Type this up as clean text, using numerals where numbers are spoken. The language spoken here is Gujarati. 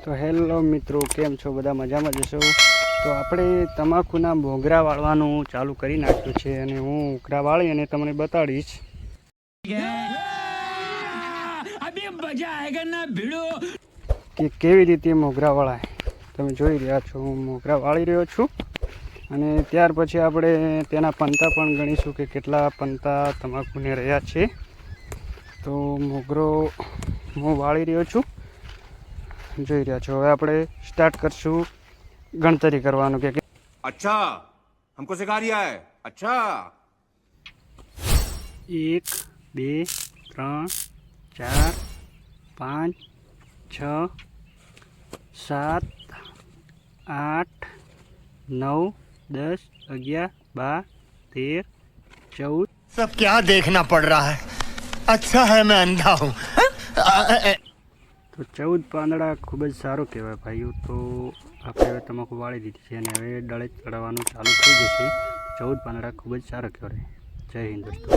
તો હેલો મિત્રો, કેમ છો? બધા મજામાં જશો? તો આપણે તમાકુના મોગરા વાળવાનું ચાલુ કરી નાખ્યું છે અને હું મોગરા વાળી અને તમને બતાડીશ કે કેવી રીતે મોગરા વળાય. તમે જોઈ રહ્યા છો, હું મોગરા વાળી રહ્યો છું અને ત્યાર પછી આપણે તેના પંતા પણ ગણીશું કે કેટલા પંતા તમાકુને રહ્યા છે. તો મોગરો હું વાળી રહ્યો છું, જોઈ રહ્યા છો. હવે આપણે સ્ટાર્ટ કરશું ગણતરી કરવાનું કે अच्छा हमको सिखा रिया है अच्छा 1 2 3 4 5 6 7 8 9 10 11 12 13 14. सब क्या देखना पड़ रहा है? अच्छा है मैं अंधा हूँ. તો 14 પાંદડા ખૂબ જ સારું કહેવાય ભાઈઓ. તો આપણે હવે તમાકુ વાળી દીધી છે અને હવે ડળે ચડાવવાનું ચાલુ થઈ જશે. 14 પાંદડા ખૂબ જ સારા કહેવાય. જય હિન્દ દોસ્તો.